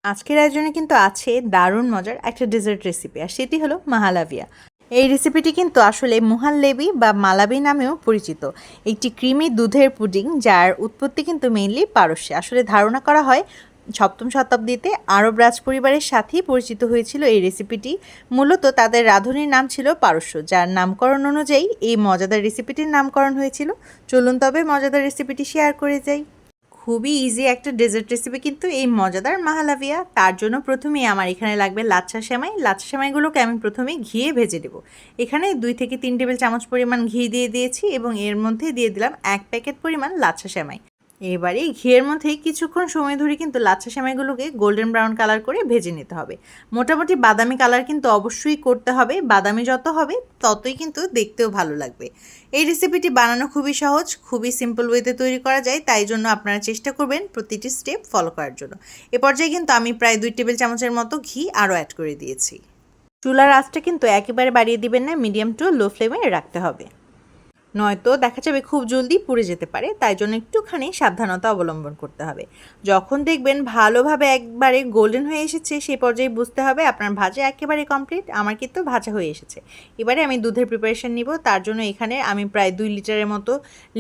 আজকের আয়োজনে কিন্তু আছে দারুণ মজার একটা ডেজার্ট রেসিপি, আর সেটি হলো মাহালাভিয়া। এই রেসিপিটি কিন্তু আসলে মুহাল্লেবি বা মালাবি নামেও পরিচিত, একটি ক্রিমি দুধের পুডিং যার উৎপত্তি কিন্তু মেইনলি পারস্যে। আসলে ধারণা করা হয় সপ্তম শতাব্দীতে আরব রাজ পরিবারের সাথেই পরিচিত হয়েছিল এই রেসিপিটি। মূলত তাদের রাঁধুনির নাম ছিল পারস্য, যার নামকরণ অনুযায়ী এই মজাদার রেসিপিটির নামকরণ হয়েছিল। চলুন তবে মজাদার রেসিপিটি শেয়ার করে যাই। খুবই ইজি একটা ডেজার্ট রেসিপি কিন্তু এই মজাদার মাহালাভিয়া। তার জন্য প্রথমেই আমার এখানে লাগবে লাচ্ছা সেমাই। লাচ্ছা সেমাইগুলোকে আমি প্রথমে ঘিয়ে ভেজে দেবো। এখানে 2 থেকে 3 টেবিল চামচ পরিমাণ ঘি দিয়ে দিয়েছি এবং এর মধ্যে দিয়ে দিলাম 1 প্যাকেট পরিমাণ লাচ্ছা সেমাই। এবারে এই ঘিয়ের মধ্যে কিছুক্ষণ সময় ধরে কিন্তু লাচ্ছা সেমাইগুলোকে গোল্ডেন ব্রাউন কালার করে ভেজে নিতে হবে। মোটামুটি বাদামি কালার কিন্তু অবশ্যই করতে হবে, বাদামি যত হবে ততই কিন্তু দেখতেও ভালো লাগবে। এই রেসিপিটি বানানো খুবই সহজ, খুবই সিম্পল ওয়েতে তৈরি করা যায়, তাই জন্য আপনারা চেষ্টা করবেন প্রতিটি স্টেপ ফলো করার জন্য। এ পর্যায়ে কিন্তু আমি প্রায় 2 টেবিল চামচের মতো ঘি আরও অ্যাড করে দিয়েছি। চুলার আঁচটা কিন্তু একেবারে বাড়িয়ে দিবেন না, মিডিয়াম টু লো ফ্লেমে রাখতে হবে, নয়তো দেখা যাবে খুব জলদি পুড়ে যেতে পারে। তাই জন্য একটুখানি সাবধানতা অবলম্বন করতে হবে। যখন দেখবেন ভালোভাবে একবারে গোল্ডেন হয়ে এসেছে, সেই পর্যায়ে বুঝতে হবে আপনার ভাজা একেবারে কমপ্লিট। আমার কিন্তু ভাজা হয়ে এসেছে। এবারে আমি দুধের প্রিপারেশন নিব। তার জন্য এখানে আমি প্রায় 2 লিটারের মতো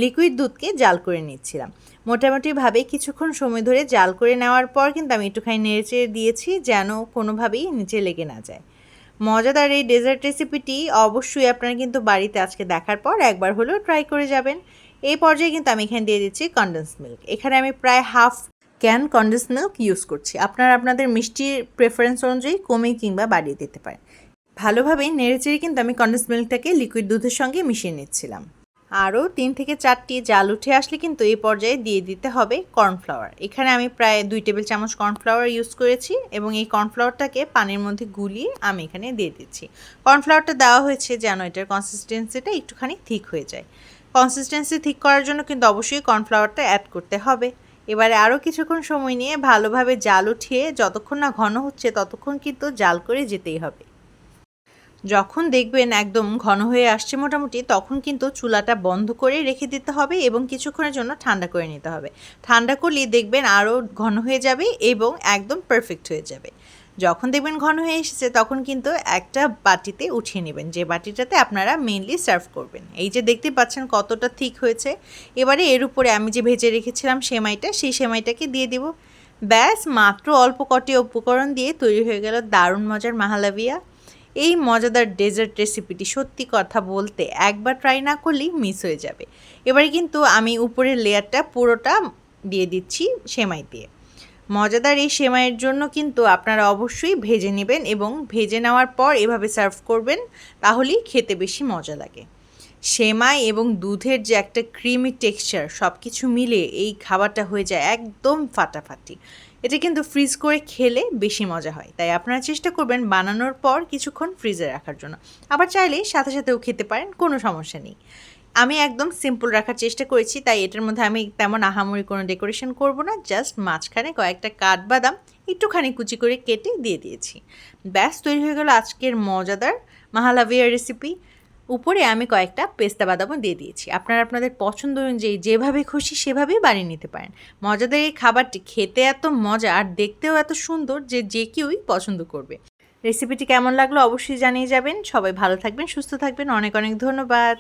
লিকুইড দুধকে জাল করে নিচ্ছিলাম। মোটামুটিভাবে কিছুক্ষণ সময় ধরে জাল করে নেওয়ার পর কিন্তু আমি একটুখানি নেড়েচেড়ে দিয়েছি, যেন কোনোভাবেই নিচে লেগে না যায়। মজাদার এই ডেজার্ট রেসিপিটি অবশ্যই আপনারা কিন্তু বাড়িতে আজকে দেখার পর একবার হলেও ট্রাই করে যাবেন। এই পর্যায়ে কিন্তু আমি এখানে দিয়ে দিচ্ছি কনডেন্স মিল্ক। এখানে আমি প্রায় half can condensed milk use করছি। আপনারা আপনাদের মিষ্টির প্রেফারেন্স অনুযায়ী কমে কিংবা বাড়িয়ে দিতে পারেন। ভালোভাবে নেড়েচেড়ে কিন্তু আমি কনডেন্স মিল্কটাকে লিকুইড দুধের সঙ্গে মিশিয়ে নিচ্ছিলাম। আরও 3 থেকে 4টি জাল উঠে আসলে কিন্তু এই পর্যায়ে দিয়ে দিতে হবে কর্নফ্লাওয়ার। এখানে আমি প্রায় 2 টেবিল চামচ কর্নফ্লাওয়ার ইউজ করেছি এবং এই কর্নফ্লাওয়ারটাকে পানির মধ্যে গুলিয়ে আমি এখানে দিয়ে দিচ্ছি। কর্নফ্লাওয়ারটা দেওয়া হয়েছে যেন এটার কনসিস্টেন্সিটা একটুখানি থিক হয়ে যায়। কনসিস্টেন্সি ঠিক করার জন্য কিন্তু অবশ্যই কর্নফ্লাওয়ারটা অ্যাড করতে হবে। এবারে আরও কিছুক্ষণ সময় নিয়ে ভালোভাবে জাল উঠিয়ে যতক্ষণ না ঘন হচ্ছে ততক্ষণ কিন্তু জাল করে যেতেই হবে। যখন দেখবেন একদম ঘন হয়ে আসছে মোটামুটি, তখন কিন্তু চুলাটা বন্ধ করে রেখে দিতে হবে এবং কিছুক্ষণের জন্য ঠান্ডা করে নিতে হবে। ঠান্ডা করলেই দেখবেন আরও ঘন হয়ে যাবে এবং একদম পারফেক্ট হয়ে যাবে। যখন দেখবেন ঘন হয়ে এসেছে তখন কিন্তু একটা বাটিতে উঠিয়ে নেবেন, যে বাটিটাতে আপনারা মেইনলি সার্ভ করবেন। এই যে দেখতে পাচ্ছেন কতটা থিক হয়েছে। এবারে এর উপরে আমি যে ভেজে রেখেছিলাম সেমাইটা, সেই সেমাইটাকে দিয়ে দেব। ব্যাস, মাত্র অল্প কটি উপকরণ দিয়ে তৈরি হয়ে গেল দারুণ মজার মাহালাভিয়া। এই মজাদার ডেজার্ট রেসিপিটি সত্যি কথা বলতে একবার ট্রাই না করলেই মিস হয়ে যাবে। এবারে কিন্তু আমি উপরের লেয়ারটা পুরোটা দিয়ে দিচ্ছি সেমাই দিয়ে। মজাদার এই সেমাইয়ের জন্য কিন্তু আপনারা অবশ্যই ভেজে নেবেন এবং ভেজে নেওয়ার পর এভাবে সার্ভ করবেন, তাহলেই খেতে বেশি মজা লাগে। সেমাই এবং দুধের যে একটা ক্রিমি টেক্সচার, সব কিছু মিলে এই খাবারটা হয়ে যায় একদম ফাটাফাটি। এটা কিন্তু ফ্রিজ করে খেলে বেশি মজা হয়, তাই আপনারা চেষ্টা করবেন বানানোর পর কিছুক্ষণ ফ্রিজে রাখার জন্য। আবার চাইলে সাথে সাথেও খেতে পারেন, কোনো সমস্যা নেই। আমি একদম সিম্পল রাখার চেষ্টা করেছি, তাই এটার মধ্যে আমি তেমন আহামরি কোনো ডেকোরেশন করব না। জাস্ট মাঝখানে কয়েকটা কাঠবাদাম একটুখানি কুচি করে কেটে দিয়ে দিয়েছি। ব্যাস, তৈরি হয়ে গেল আজকের মজাদার মাহালাভিয়া রেসিপি। উপরে আমি কয়েকটা পেস্তা বাদামও দিয়ে দিয়েছি। আপনারা আপনাদের পছন্দ অনুযায়ী যেভাবে খুশি সেভাবেই বানিয়ে নিতে পারেন। মজাদার এই খাবারটি খেতে এত মজা আর দেখতেও এত সুন্দর যে যে কেউই পছন্দ করবে। রেসিপিটি কেমন লাগলো অবশ্যই জানিয়ে যাবেন। সবাই ভালো থাকবেন, সুস্থ থাকবেন। অনেক অনেক ধন্যবাদ।